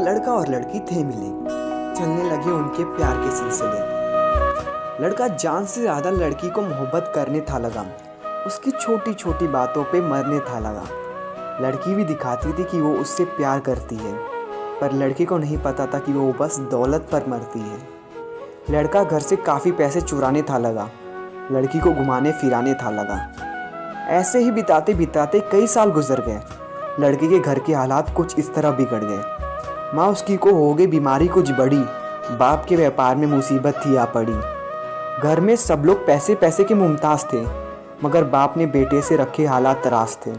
लड़का और लड़की थे मिले, चलने लगे उनके प्यार के सिलसिले। लड़का जान से ज़्यादा लड़की को मोहब्बत करने था लगा, उसकी छोटी छोटी बातों पे मरने था लगा। लड़की भी दिखाती थी कि वो उससे प्यार करती है, पर लड़के को नहीं पता था कि वो बस दौलत पर मरती है। लड़का घर से काफ़ी पैसे चुराने था लगा, लड़की को घुमाने फिराने था लगा। ऐसे ही बिताते बिताते कई साल गुजर गए। लड़के के घर के हालात कुछ इस तरह बिगड़ गए। माँ उसकी को हो गई बीमारी कुछ बड़ी, बाप के व्यापार में मुसीबत थी आ पड़ी। घर में सब लोग पैसे पैसे के मुमताज थे, मगर बाप ने बेटे से रखे हालात तराश थे।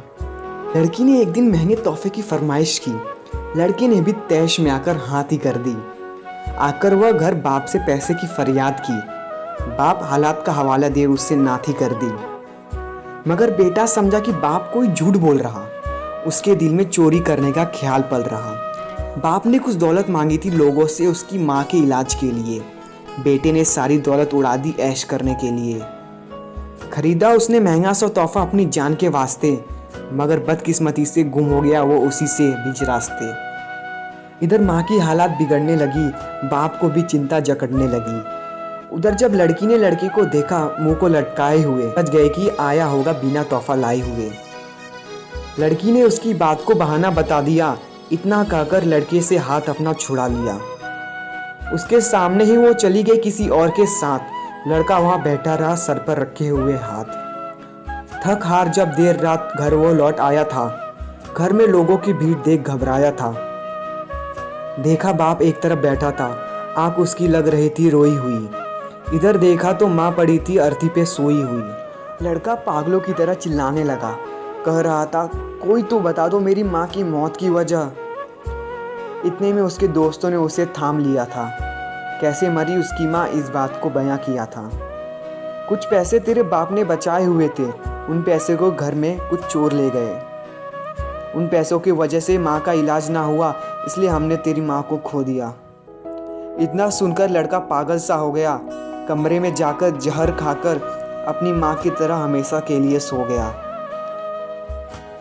लड़की ने एक दिन महंगे तोहफे की फरमाइश की, लड़के ने भी तैश में आकर हाथ ही कर दी। आकर वह घर बाप से पैसे की फरियाद की, बाप हालात का हवाला दे उससे नाथी कर दी। मगर बेटा समझा कि बाप कोई झूठ बोल रहा, उसके दिल में चोरी करने का ख्याल पल रहा। बाप ने कुछ दौलत मांगी थी लोगों से उसकी माँ के इलाज के लिए, बेटे ने सारी दौलत उड़ा दी ऐश करने के लिए। खरीदा उसने महंगा सा तोहफा अपनी जान के वास्ते, मगर बदकिस्मती से गुम हो गया वो उसी से बीच रास्ते। इधर माँ की हालात बिगड़ने लगी, बाप को भी चिंता जकड़ने लगी। उधर जब लड़की ने लड़के को देखा मुंह को लटकाए हुए, समझ गए कि आया होगा बिना तोहफा लाए हुए। लड़की ने उसकी बात को बहाना बता दिया, इतना कहकर लड़के से हाथ अपना छुड़ा लिया। उसके सामने ही वो चली गई किसी और के साथ। लड़का वहां बैठा रहा सर पर रखे हुए हाथ। थक हार जब देर रात घर वो लौट आया था, घर में लोगों की भीड़ देख घबराया था। देखा बाप एक तरफ बैठा था, आंख उसकी लग रही थी रोई हुई। इधर देखा तो माँ पड़ी थी अर्थी पे सोई हुई। लड़का पागलों की तरह चिल्लाने लगा, कह रहा था कोई तो बता दो मेरी माँ की मौत की वजह। इतने में उसके दोस्तों ने उसे थाम लिया था। कैसे मरी उसकी माँ इस बात को बयां किया था। कुछ पैसे तेरे बाप ने बचाए हुए थे, उन पैसे को घर में कुछ चोर ले गए। उन पैसों की वजह से माँ का इलाज ना हुआ, इसलिए हमने तेरी माँ को खो दिया। इतना सुनकर लड़का पागल सा हो गया। कमरे में जाकर जहर खाकर अपनी माँ की तरह हमेशा के लिए सो गया।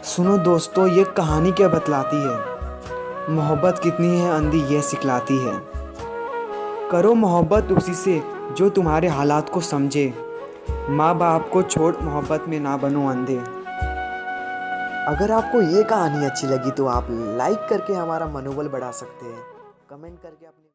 सुनो दोस्तों, ये कहानी क्या बतलाती है? मोहब्बत कितनी है अंधी ये सिखलाती है। करो मोहब्बत उसी से जो तुम्हारे हालात को समझे। माँ बाप को छोड़ मोहब्बत में ना बनो अंधे। अगर आपको ये कहानी अच्छी लगी तो आप लाइक करके हमारा मनोबल बढ़ा सकते हैं, कमेंट करके अपनी